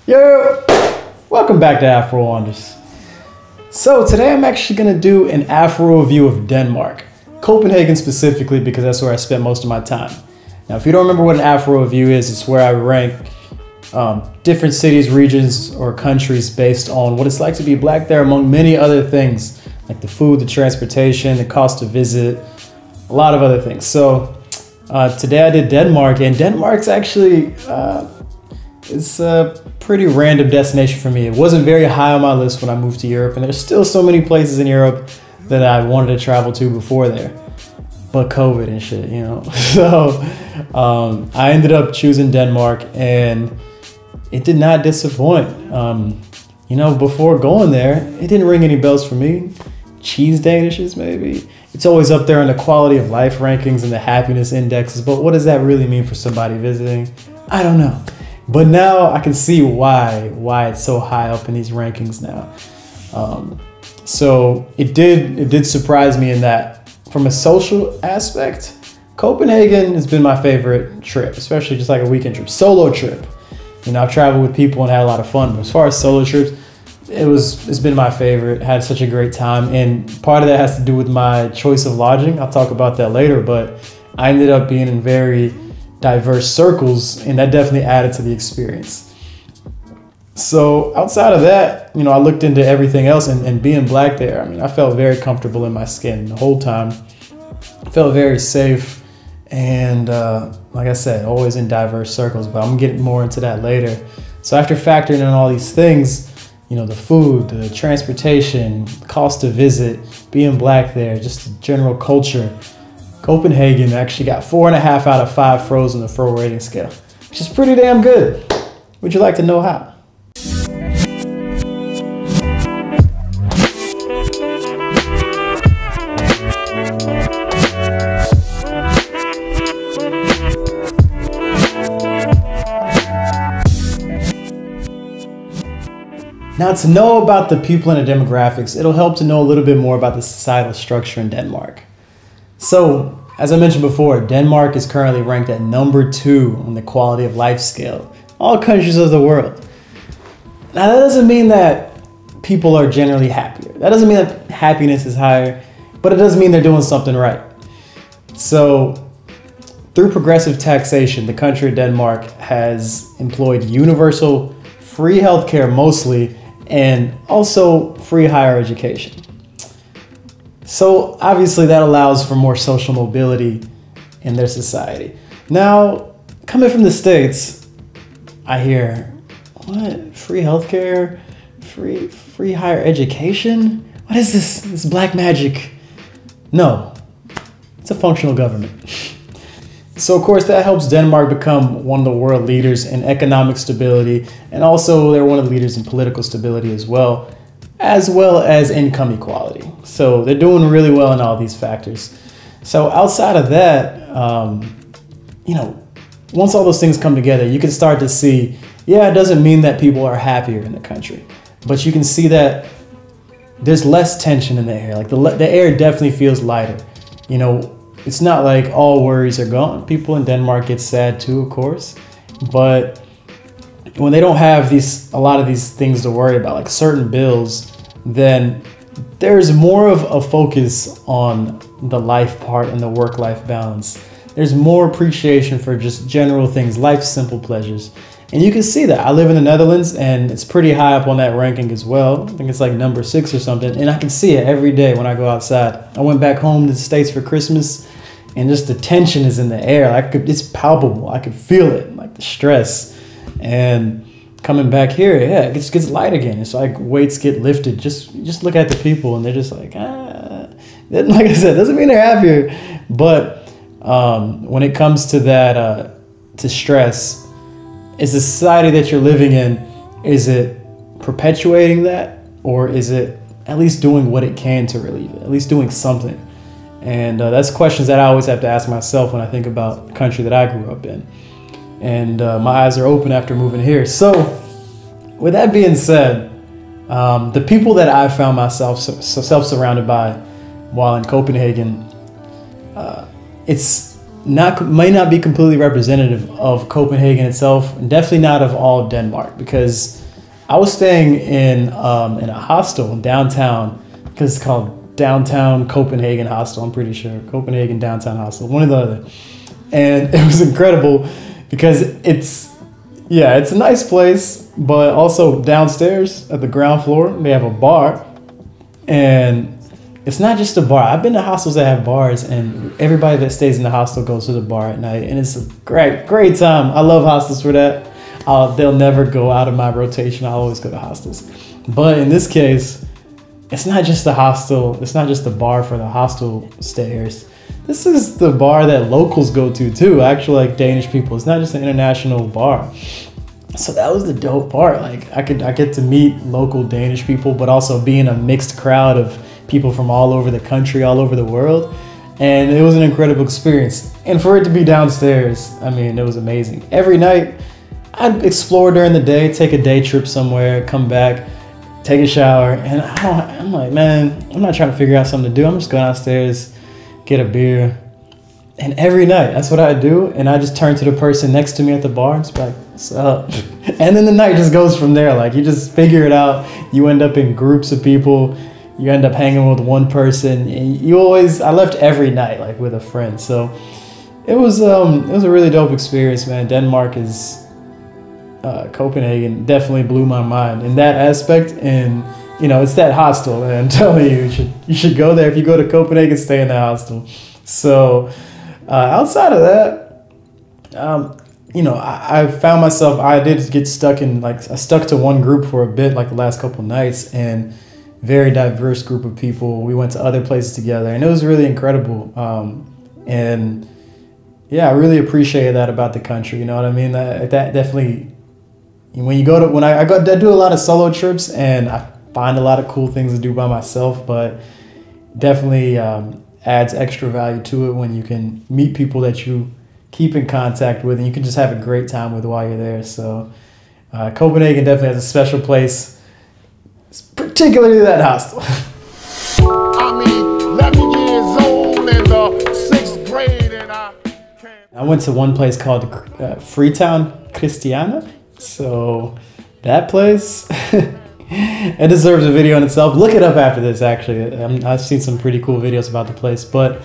Yo! Welcome back to Afro Wonders. So today I'm actually going to do an Afro review of Denmark. Copenhagen specifically because that's where I spent most of my time. Now if you don't remember what an Afro review is, it's where I rank different cities, regions, or countries based on what it's like to be black there among many other things like the food, the transportation, the cost to visit, a lot of other things. So today I did Denmark, and Denmark's actually it's a pretty random destination for me. It wasn't very high on my list when I moved to Europe, and there's still so many places in Europe that I wanted to travel to before there, but COVID and shit, you know. So I ended up choosing Denmark, and it did not disappoint. You know, before going there, it didn't ring any bells for me. Cheese Danishes, maybe. It's always up there in the quality of life rankings and the happiness indexes, but what does that really mean for somebody visiting? I don't know. But now I can see why it's so high up in these rankings now. So it did surprise me in that from a social aspect, Copenhagen has been my favorite trip, especially just like a weekend trip, solo trip. You know, I've traveled with people and had a lot of fun, but as far as solo trips, it's been my favorite. Had such a great time, and part of that has to do with my choice of lodging. I'll talk about that later, but I ended up being in very diverse circles, and that definitely added to the experience. So outside of that, you know, I looked into everything else, and being black there, I mean, I felt very comfortable in my skin the whole time. I felt very safe, and like I said, always in diverse circles, but I'm getting more into that later. So after factoring in all these things, you know, the food, the transportation, cost to visit, being black there, just the general culture, Copenhagen actually got 4.5 out of 5 Fros on the Fro rating scale, which is pretty damn good. Would you like to know how? Now, to know about the people and the demographics, it'll help to know a little bit more about the societal structure in Denmark. So, as I mentioned before, Denmark is currently ranked at number 2 on the quality of life scale, all countries of the world. Now, that doesn't mean that people are generally happier. That doesn't mean that happiness is higher, but it does mean they're doing something right. So, through progressive taxation, the country of Denmark has employed universal free healthcare mostly, and also free higher education. So obviously that allows for more social mobility in their society. Now, coming from the States, I hear, what? Free healthcare? Free higher education? What is this? This black magic? No, it's a functional government. So of course that helps Denmark become one of the world leaders in economic stability, and also they're one of the leaders in political stability as well as income equality. So they're doing really well in all these factors. So outside of that, you know, once all those things come together, you can start to see, yeah, it doesn't mean that people are happier in the country, but you can see that there's less tension in the air. Like the air definitely feels lighter. You know, it's not like all worries are gone. People in Denmark get sad too, of course, but when they don't have a lot of these things to worry about, like certain bills, then there's more of a focus on the life part and the work-life balance. There's more appreciation for just general things, life's simple pleasures. And you can see that. I live in the Netherlands, and it's pretty high up on that ranking as well. I think it's like number 6 or something, and I can see it every day when I go outside. I went back home to the States for Christmas, and just the tension is in the air. It's palpable. I could feel it, like the stress. And coming back here, yeah, it just gets light again. It's like weights get lifted. Just look at the people, and they're just like, like I said, doesn't mean they're happier. But when it comes to that, to stress, is the society that you're living in, is it perpetuating that, or is it at least doing what it can to relieve it, at least doing something? And that's questions that I always have to ask myself when I think about the country that I grew up in. And my eyes are open after moving here. So with that being said, the people that I found myself surrounded by while in Copenhagen, it's may not be completely representative of Copenhagen itself, and definitely not of all of Denmark, because I was staying in a hostel in downtown, because it's called Downtown Copenhagen Hostel, I'm pretty sure. Copenhagen Downtown Hostel, one or the other. And it was incredible because it's a nice place, but also downstairs at the ground floor, they have a bar. And it's not just a bar. I've been to hostels that have bars, and everybody that stays in the hostel goes to the bar at night, and it's a great time. I love hostels for that. They'll never go out of my rotation. I'll always go to hostels. But in this case, it's not just the hostel. It's not just the bar for the hostel stayers. This is the bar that locals go to too, actually, like Danish people. It's not just an international bar. So that was the dope part. Like I get to meet local Danish people, but also be in a mixed crowd of people from all over the country, all over the world. And it was an incredible experience. And for it to be downstairs, I mean, it was amazing. Every night, I'd explore during the day, take a day trip somewhere, come back, take a shower. And I'm like, man, I'm not trying to figure out something to do. I'm just going downstairs, get a beer. And every night, that's what I do. And I just turn to the person next to me at the bar and just be like, what's up? And then the night just goes from there. Like, you just figure it out. You end up in groups of people. You end up hanging with one person. And I left every night, like, with a friend. So it was a really dope experience, man. Denmark Copenhagen definitely blew my mind in that aspect. And, it's that hostel, man. I'm telling you, you should go there. If you go to Copenhagen, stay in that hostel. So outside of that, I found myself, I did get stuck in, I stuck to one group for a bit, like the last couple nights, and very diverse group of people. We went to other places together, and it was really incredible. And yeah, I really appreciate that about the country. You know what I mean? That definitely, when you go to, I do a lot of solo trips, and I find a lot of cool things to do by myself, but definitely adds extra value to it when you can meet people that you keep in contact with, and you can just have a great time with while you're there. So Copenhagen definitely has a special place, particularly that hostel. I'm 11 years old in the 6th grade, and I went to one place called Freetown, Christiana. So that place, it deserves a video in itself. Look it up after this, actually. I've seen some pretty cool videos about the place, but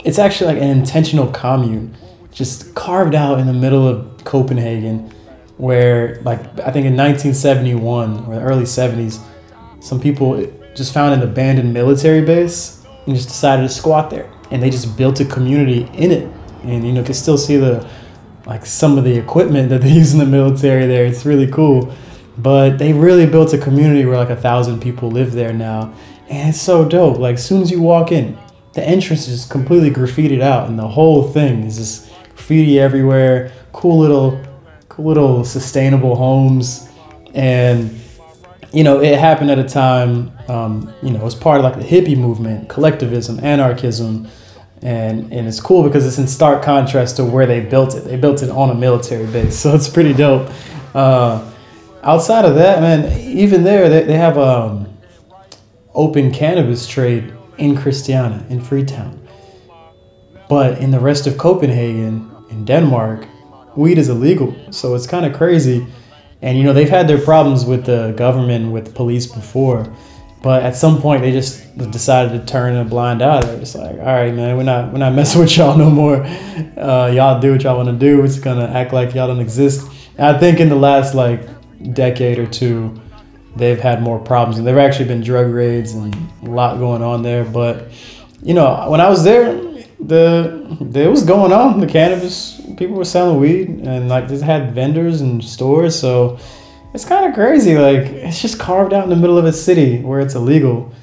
it's actually like an intentional commune, just carved out in the middle of Copenhagen, where, like, I think in 1971 or the early 70s, some people just found an abandoned military base and just decided to squat there. And they just built a community in it. And, you can still see some of the equipment that they use in the military there. It's really cool. But they really built a community where 1,000 people live there now. And it's so dope. Like, as soon as you walk in, the entrance is completely graffitied out, and the whole thing is just graffiti everywhere. Cool little sustainable homes. And, it happened at a time, it was part of the hippie movement, collectivism, anarchism. And it's cool because it's in stark contrast to where they built it. They built it on a military base. So it's pretty dope. Outside of that, man, even there, they have open cannabis trade in Christiana, in Freetown. But in the rest of Copenhagen, in Denmark, weed is illegal. So it's kind of crazy. And, they've had their problems with the government, with the police before. But at some point, they just decided to turn a blind eye. They're just like, all right, man, we're not messing with y'all no more. Y'all do what y'all want to do. We're just going to act like y'all don't exist. And I think in the last, decade or two, they've had more problems. And there have actually been drug raids and a lot going on there. But, when I was there, it was going on. The cannabis, people were selling weed, and just had vendors and stores. So it's kind of crazy. It's just carved out in the middle of a city where it's illegal,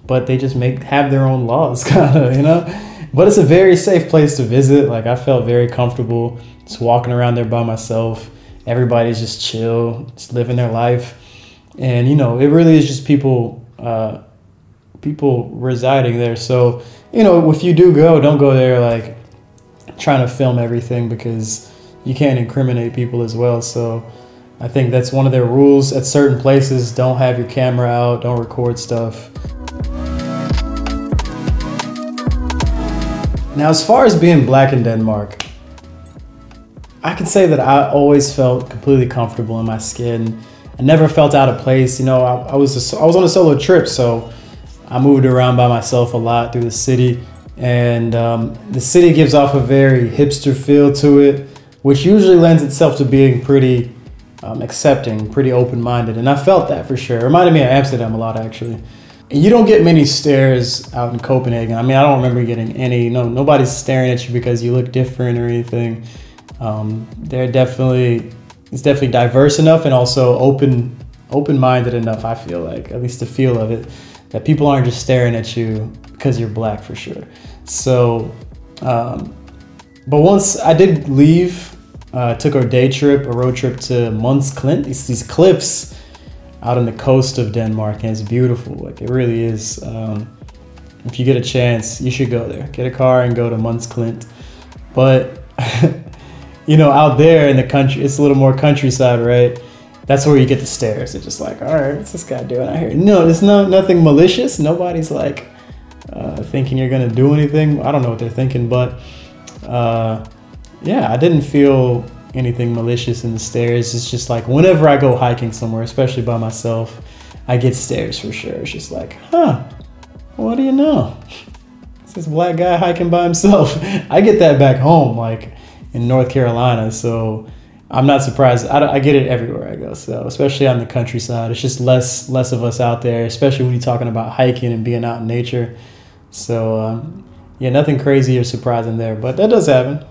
but they just have their own laws, kind of, But it's a very safe place to visit. I felt very comfortable just walking around there by myself. Everybody's just chill, just living their life. And, it really is just people residing there. So, if you do go, don't go there, trying to film everything, because you can't incriminate people as well. So I think that's one of their rules at certain places. Don't have your camera out, don't record stuff. Now, as far as being black in Denmark, I can say that I always felt completely comfortable in my skin. I never felt out of place. You know, I was on a solo trip, so I moved around by myself a lot through the city. And the city gives off a very hipster feel to it, which usually lends itself to being pretty accepting, pretty open-minded. And I felt that for sure. It reminded me of Amsterdam a lot, actually. And you don't get many stares out in Copenhagen. I mean, I don't remember getting any. No, nobody's staring at you because you look different or anything. It's definitely diverse enough and also open-minded enough, I feel like, at least the feel of it, that people aren't just staring at you because you're black for sure. So, but once I did leave, took a road trip to Mons Klint. It's these cliffs out on the coast of Denmark, and it's beautiful. Like, it really is. If you get a chance, you should go there. Get a car and go to Mons Klint. But you know, out there in the country, it's a little more countryside, right? That's where you get the stares. They're just like, all right, what's this guy doing out here? No, it's nothing malicious. Nobody's like thinking you're gonna do anything. I don't know what they're thinking, but yeah, I didn't feel anything malicious in the stares. It's just like whenever I go hiking somewhere, especially by myself, I get stares for sure. It's just like, huh, what do you know? It's this black guy hiking by himself. I get that back home, like in North Carolina, so I'm not surprised. I get it everywhere I go, so especially on the countryside. It's just less of us out there, especially when you're talking about hiking and being out in nature. So yeah, nothing crazy or surprising there, but that does happen.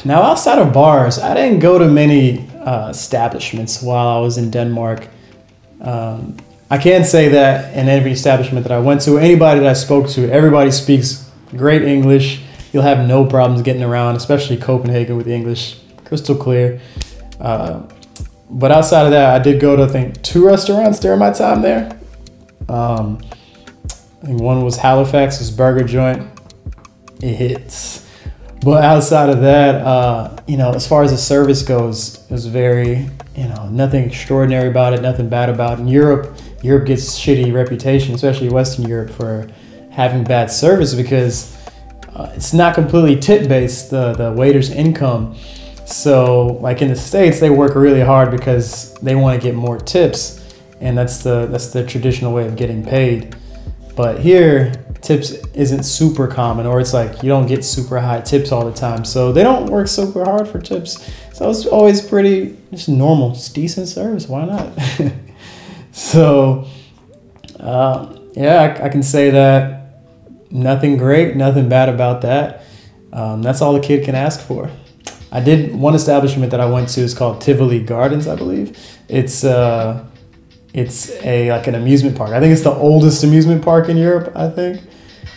Now, outside of bars, I didn't go to many establishments while I was in Denmark. I can say that in every establishment that I went to, anybody that I spoke to, everybody speaks great English. You'll have no problems getting around, especially Copenhagen with the English crystal clear. But outside of that, I did go to, I think, 2 restaurants during my time there. I think one was Halifax's burger joint. It hits. But outside of that, you know, as far as the service goes, it was very, you know, nothing extraordinary about it, nothing bad about it. In Europe gets shitty reputation, especially Western Europe, for having bad service because it's not completely tip-based, the waiter's income. So, like in the States, they work really hard because they want to get more tips, and that's the traditional way of getting paid. But here, tips isn't super common, or it's like you don't get super high tips all the time. So they don't work super hard for tips. So it's always pretty just normal, just decent service. Why not? So yeah, I can say that nothing great, nothing bad about that. That's all the kid can ask for. I did one establishment that I went to is called Tivoli Gardens, I believe. It's like an amusement park. I think it's the oldest amusement park in Europe, I think. A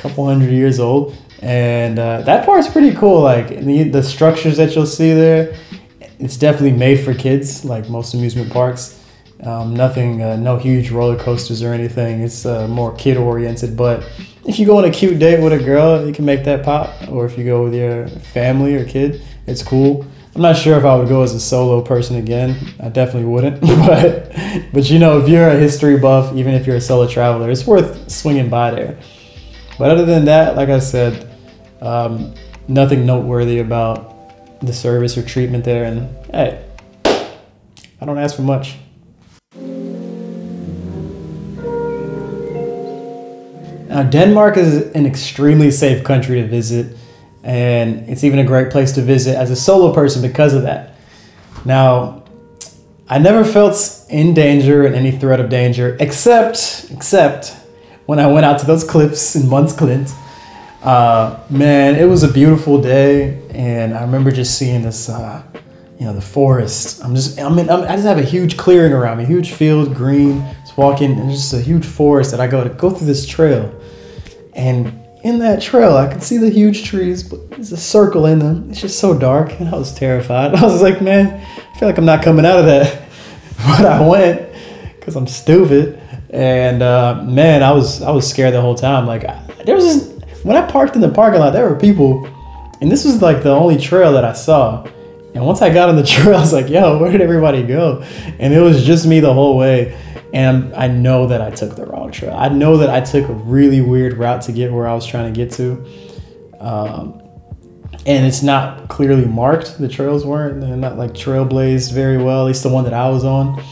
couple hundred years old. And that part's pretty cool. Like the structures that you'll see there, it's definitely made for kids, like most amusement parks. No huge roller coasters or anything. It's more kid oriented. But if you go on a cute date with a girl, you can make that pop. Or if you go with your family or kid, it's cool. I'm not sure if I would go as a solo person again. I definitely wouldn't. But you know, if you're a history buff, even if you're a solo traveler, it's worth swinging by there. But other than that, like I said, nothing noteworthy about the service or treatment there. And hey, I don't ask for much. Now, Denmark is an extremely safe country to visit. And it's even a great place to visit as a solo person because of that. Now, I never felt in danger and any threat of danger, except when I went out to those cliffs in Mons Klint. Man, it was a beautiful day, and I remember just seeing this, you know, the forest. I just have a huge clearing around me, huge field, green. Just walking, and just a huge forest that I go through this trail, and in that trail, I can see the huge trees, but there's a circle in them. It's just so dark, and I was terrified. I was like, man, I feel like I'm not coming out of that. But I went, because I'm stupid. And man, I was scared the whole time. Like, when I parked in the parking lot, there were people, and this was like the only trail that I saw. And once I got on the trail, I was like, yo, where did everybody go? And it was just me the whole way. And I know that I took the wrong trail. I know that I took a really weird route to get where I was trying to get to. And it's not clearly marked. The trails weren't. They're not like trailblazed very well, at least the one that I was on.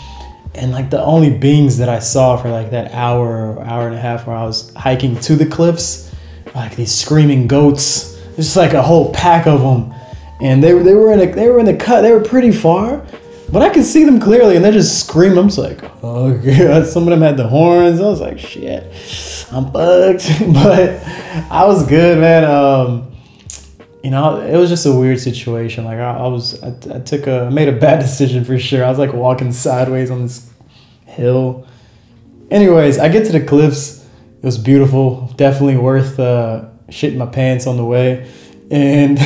And like the only beings that I saw for like that hour or hour and a half where I was hiking to the cliffs, like these screaming goats, just like a whole pack of them. And they were in the cut. They were pretty far, but I could see them clearly, and they're just screaming. I'm just like, oh god. Some of them had the horns. I was like, shit, I'm fucked. But I was good, man. You know, it was just a weird situation. Like I made a bad decision for sure. I was like walking sideways on this hill. Anyways, I get to the cliffs. It was beautiful. Definitely worth shitting my pants on the way. And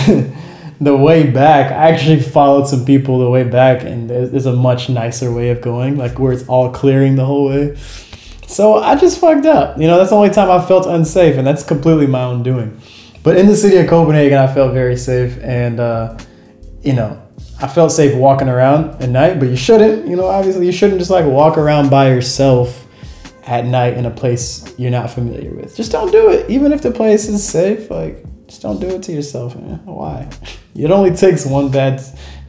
the way back, I actually followed some people the way back, and there's a much nicer way of going, like where it's all clearing the whole way. So I just fucked up. You know, that's the only time I felt unsafe, and that's completely my own doing. But in the city of Copenhagen, I felt very safe, and you know, I felt safe walking around at night. But you shouldn't, you know, obviously you shouldn't just like walk around by yourself at night in a place you're not familiar with. Just don't do it, even if the place is safe. Like, just don't do it to yourself, man. Why? It only takes one bad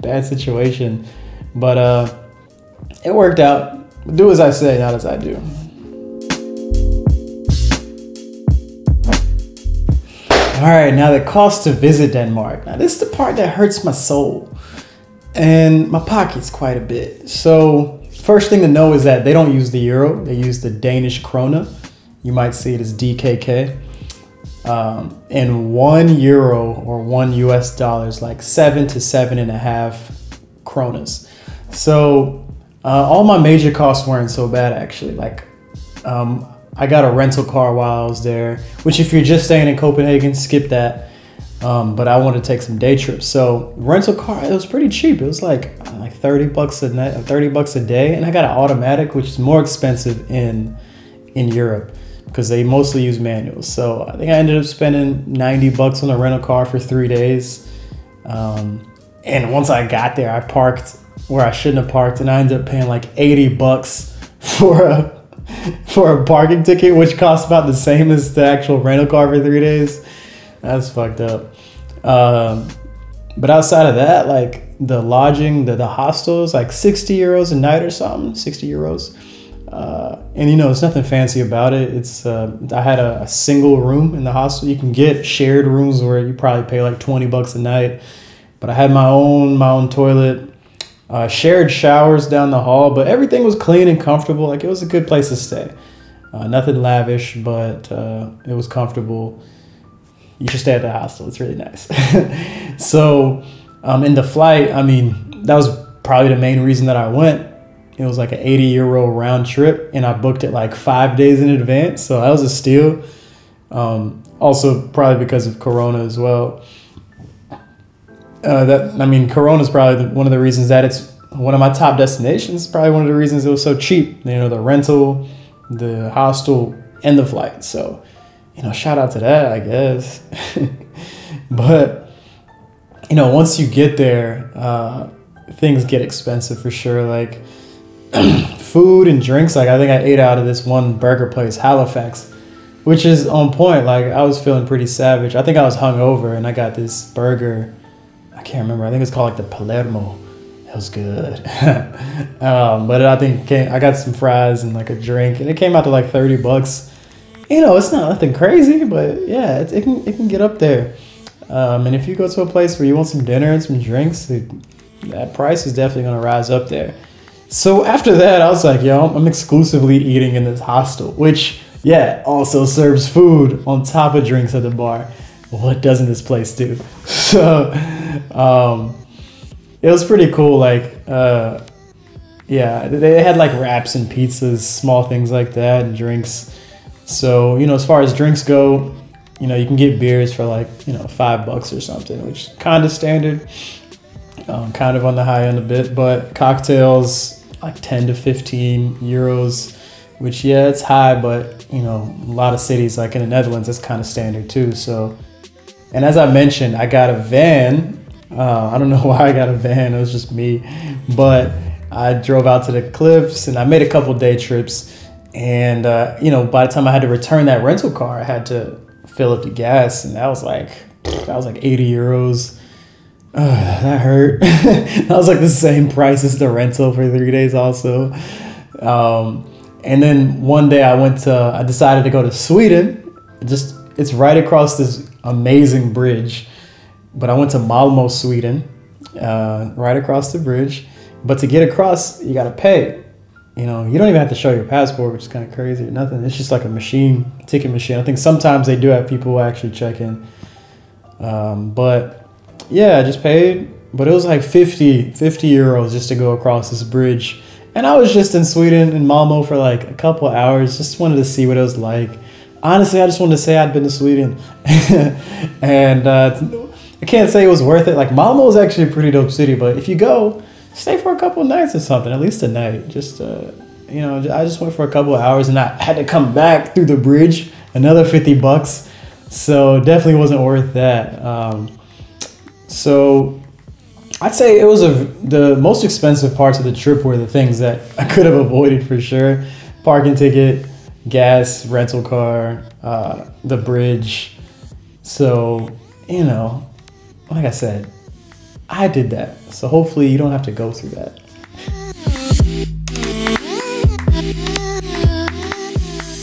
situation, but it worked out. Do as I say, not as I do. All right, now the cost to visit Denmark. Now this is the part that hurts my soul and my pockets quite a bit. So first thing to know is that they don't use the euro. They use the Danish krone. You might see it as DKK. And €1 or $1 is like 7 to 7.5 kronas. So all my major costs weren't so bad actually. Like I got a rental car while I was there, which if you're just staying in Copenhagen, skip that. But I wanted to take some day trips. So rental car, it was pretty cheap. It was like $30 a night, $30 a day. And I got an automatic, which is more expensive in Europe because they mostly use manuals. So I think I ended up spending $90 on a rental car for 3 days. And once I got there, I parked where I shouldn't have parked, and I ended up paying like $80 for a parking ticket, which costs about the same as the actual rental car for 3 days. That's fucked up. But outside of that, like the lodging, the hostel is like 60 euros a night or something, 60 euros. And you know, it's nothing fancy about it. It's I had a single room in the hostel. You can get shared rooms where you probably pay like $20 a night, but I had my own toilet, shared showers down the hall, but everything was clean and comfortable. Like it was a good place to stay. Nothing lavish, but it was comfortable. You should stay at the hostel. It's really nice. So in the flight, I mean, that was probably the main reason that I went. It was like an 80 euro round trip, and I booked it like 5 days in advance. So that was a steal. Also probably because of Corona as well. Corona is probably one of the reasons that it's one of my top destinations. Probably one of the reasons it was so cheap. You know, the rental, the hostel, and the flight. So, you know, shout out to that, I guess. But, you know, once you get there, things get expensive for sure. Like food and drinks. Like I think I ate out of this one burger place, Halifax, which is on point. Like I was feeling pretty savage. I think I was hungover, and I got this burger. I can't remember. I think it's called like the Palermo. It was good. But I think I got some fries and like a drink, and it came out to like $30. You know, it's not nothing crazy, but yeah, it can get up there. And if you go to a place where you want some dinner and some drinks, that price is definitely gonna rise up there. So after that, I was like, yo, I'm exclusively eating in this hostel, which yeah, also serves food on top of drinks at the bar. What doesn't this place do? So it was pretty cool. Like yeah, they had like wraps and pizzas, small things like that, and drinks. So, you know, as far as drinks go, you know, you can get beers for like, you know, $5 or something, which is kind of standard, kind of on the high end a bit, but cocktails like 10 to 15 euros, which yeah, it's high, but you know, a lot of cities like in the Netherlands, it's kind of standard too. So, and as I mentioned, I got a van. I don't know why I got a van. It was just me, but I drove out to the cliffs and I made a couple day trips. And, by the time I had to return that rental car, I had to fill up the gas. And that was like 80 euros. That hurt. That was like the same price as the rental for 3 days also. And then one day I decided to go to Sweden. It's right across this amazing bridge. But I went to Malmo, Sweden, right across the bridge. But to get across, you got to pay. You don't even have to show your passport, which is kind of crazy or nothing. It's just like a ticket machine. I think sometimes they do have people who actually check in. But yeah, I just paid. But it was like 50 euros just to go across this bridge. And I was just in Sweden, in Malmo, for like a couple hours. Just wanted to see what it was like. Honestly, I just wanted to say I'd been to Sweden. And I can't say it was worth it. Like, Malmo is actually a pretty dope city. But if you go, stay for a couple of nights or something, at least a night. Just, I just went for a couple of hours and I had to come back through the bridge, another $50. So definitely wasn't worth that. So I'd say it was the most expensive parts of the trip were the things that I could have avoided for sure. Parking ticket, gas, rental car, the bridge. So, like I said, I did that. So hopefully you don't have to go through that.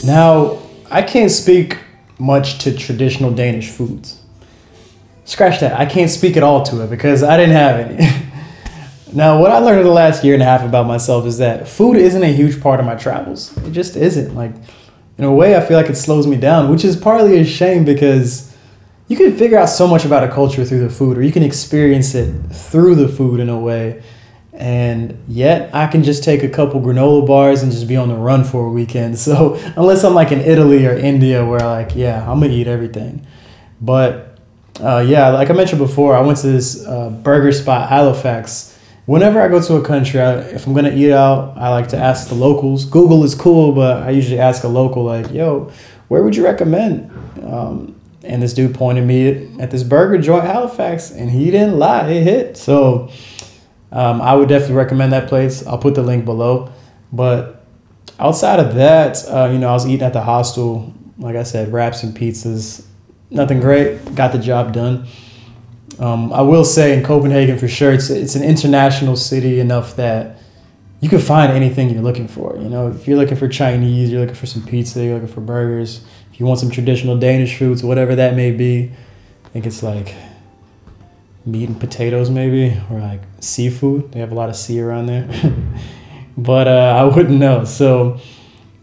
Now, I can't speak much to traditional Danish foods. Scratch that. I can't speak at all to it because I didn't have any. Now, what I learned in the last year and a half about myself is that food isn't a huge part of my travels. It just isn't. Like, in a way, I feel like it slows me down, which is partly a shame because you can figure out so much about a culture through the food, or you can experience it through the food in a way. And yet I can just take a couple granola bars and just be on the run for a weekend. So unless I'm like in Italy or India where I'm going to eat everything. But like I mentioned before, I went to this burger spot, Halifax. Whenever I go to a country, if I'm going to eat out, I like to ask the locals. Google is cool, but I usually ask a local like, yo, where would you recommend? And this dude pointed me at this burger joint, Halifax, and he didn't lie. It hit. So I would definitely recommend that place. I'll put the link below. But outside of that, I was eating at the hostel. Like I said, wraps and pizzas. Nothing great. Got the job done. I will say in Copenhagen for sure, it's an international city enough that you can find anything you're looking for. If you're looking for Chinese, you're looking for some pizza, you're looking for burgers. If you want some traditional Danish foods, whatever that may be, I think it's like meat and potatoes maybe, or like seafood. They have a lot of sea around there. But I wouldn't know. So,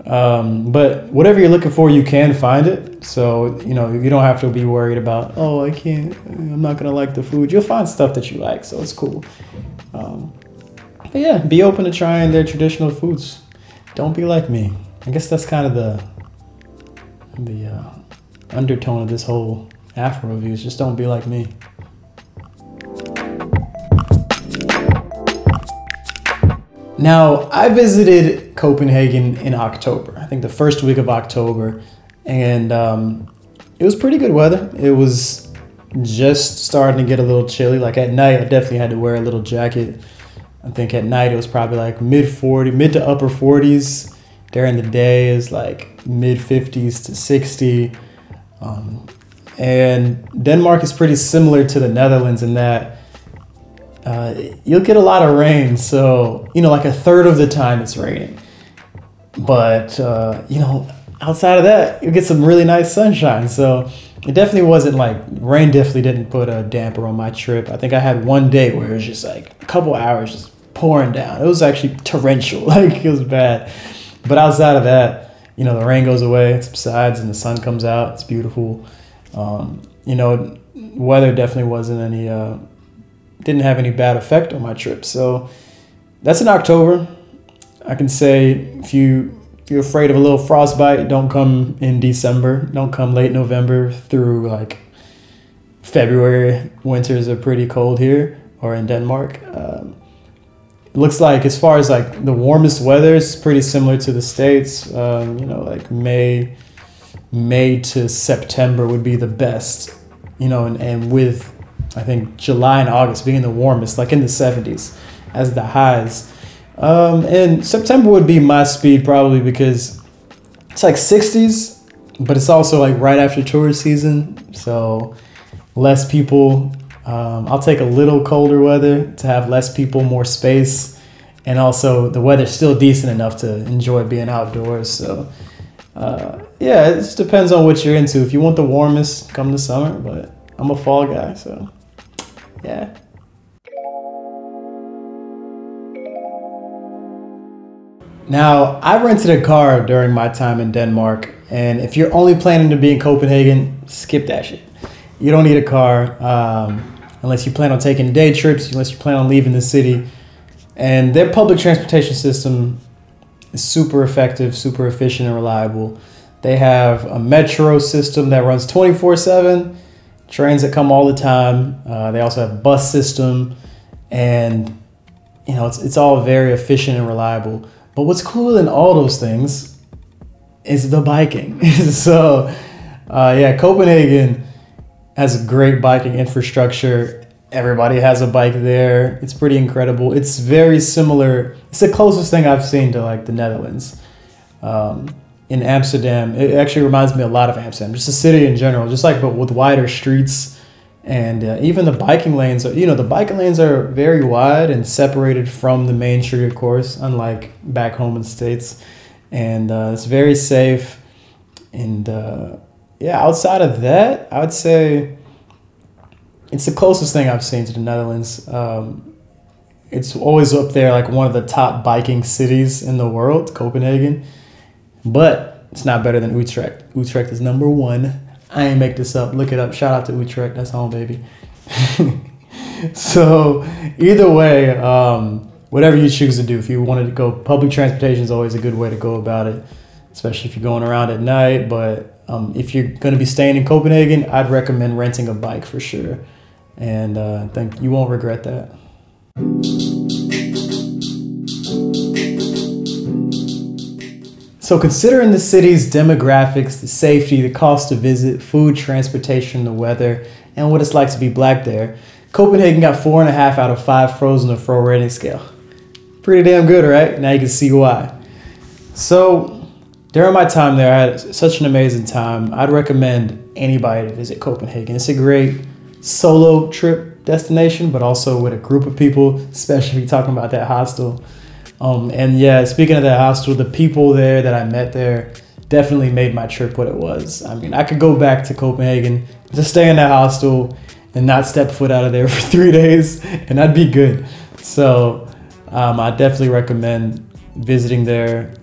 but whatever you're looking for, you can find it. So, you don't have to be worried about, I'm not going to like the food. You'll find stuff that you like, so it's cool. But yeah, be open to trying their traditional foods. Don't be like me. I guess that's kind of the undertone of this whole Afro review is just don't be like me. Now, I visited Copenhagen in October, I think the first week of October, and it was pretty good weather. It was just starting to get a little chilly. Like at night, I definitely had to wear a little jacket. I think at night it was probably like mid to upper 40s. During the day is like mid 50s to 60. And Denmark is pretty similar to the Netherlands in that you'll get a lot of rain. So, like a third of the time it's raining. But, outside of that, you'll get some really nice sunshine. So it definitely wasn't rain definitely didn't put a damper on my trip. I think I had one day where it was just like a couple hours just pouring down. It was actually torrential. It was bad. But outside of that, the rain goes away, it subsides, and the sun comes out. It's beautiful. Weather definitely didn't have any bad effect on my trip. So that's in October. I can say if you're afraid of a little frostbite, don't come in December. Don't come late November through February. Winters are pretty cold here or in Denmark. It looks like as far as the warmest weather is pretty similar to the States. May to September would be the best, and with I think July and August being the warmest, like in the 70s as the highs. And September would be my speed probably because it's like 60s, but it's also like right after tourist season. So less people. I'll take a little colder weather to have less people, more space. And also the weather's still decent enough to enjoy being outdoors. So yeah, it just depends on what you're into. If you want the warmest, come to summer, but I'm a fall guy, so yeah. Now, I rented a car during my time in Denmark, and if you're only planning to be in Copenhagen, skip that shit. You don't need a car unless you plan on taking day trips, unless you plan on leaving the city. And their public transportation system is super effective, super efficient and reliable. They have a metro system that runs 24/7, trains that come all the time. They also have a bus system, and you know it's all very efficient and reliable. But what's cooler than all those things is the biking. So yeah, Copenhagen has a great biking infrastructure. Everybody has a bike there. It's pretty incredible. It's very similar. It's the closest thing I've seen to like the Netherlands. In Amsterdam, it actually reminds me a lot of Amsterdam, just the city in general, just like but with wider streets. And even the biking lanes, the biking lanes are very wide and separated from the main street, of course, unlike back home in the States. And it's very safe. And yeah, outside of that, I would say it's the closest thing I've seen to the Netherlands. It's always up there, like one of the top biking cities in the world, Copenhagen. But it's not better than Utrecht. Utrecht is #1. I ain't make this up. Look it up. Shout out to Utrecht. That's home, baby. So either way, whatever you choose to do, if you wanted to go, public transportation is always a good way to go about it, especially if you're going around at night. But if you're going to be staying in Copenhagen, I'd recommend renting a bike for sure. And I think you won't regret that. So considering the city's demographics, the safety, the cost to visit, food, transportation, the weather, and what it's like to be black there, Copenhagen got 4.5 out of 5 Fros on the Fro rating scale. Pretty damn good, right? Now you can see why. So during my time there, I had such an amazing time. I'd recommend anybody to visit Copenhagen. It's a great solo trip destination, but also with a group of people, especially if you're talking about that hostel. And yeah, speaking of that hostel, the people there that I met there definitely made my trip what it was. I mean, I could go back to Copenhagen, just stay in that hostel and not step foot out of there for 3 days, and I'd be good. So I definitely recommend visiting there.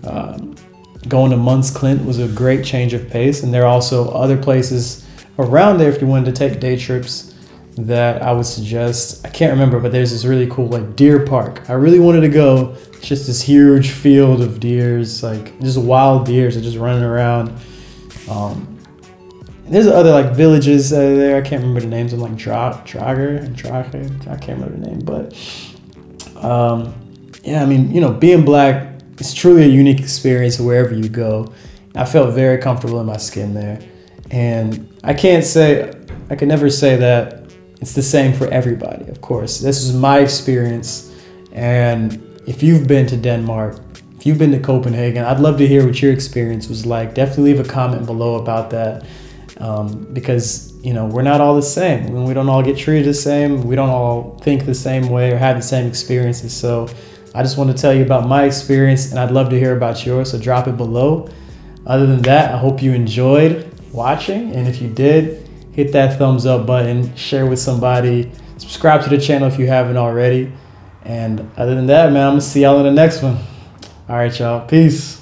Going to Mons Klint was a great change of pace, and there are also other places around there if you wanted to take day trips that I would suggest. I can't remember, but there's this really cool like deer park. I really wanted to go. It's just this huge field of deers, like just wild deers are just running around. There's other like villages there. I can't remember the names. I'm like Drager. I can't remember the name, but yeah, I mean, being black, it's truly a unique experience wherever you go. I felt very comfortable in my skin there, and I can never say that it's the same for everybody, of course. This is my experience, and if you've been to Denmark, if you've been to Copenhagen, I'd love to hear what your experience was like. Definitely leave a comment below about that, because we're not all the same. We don't all get treated the same. We don't all think the same way or have the same experiences. So I just want to tell you about my experience, and I'd love to hear about yours, so drop it below. Other than that, I hope you enjoyed watching, and if you did, hit that thumbs up button, share with somebody, subscribe to the channel if you haven't already. And other than that, man, I'm gonna see y'all in the next one. All right, y'all. Peace.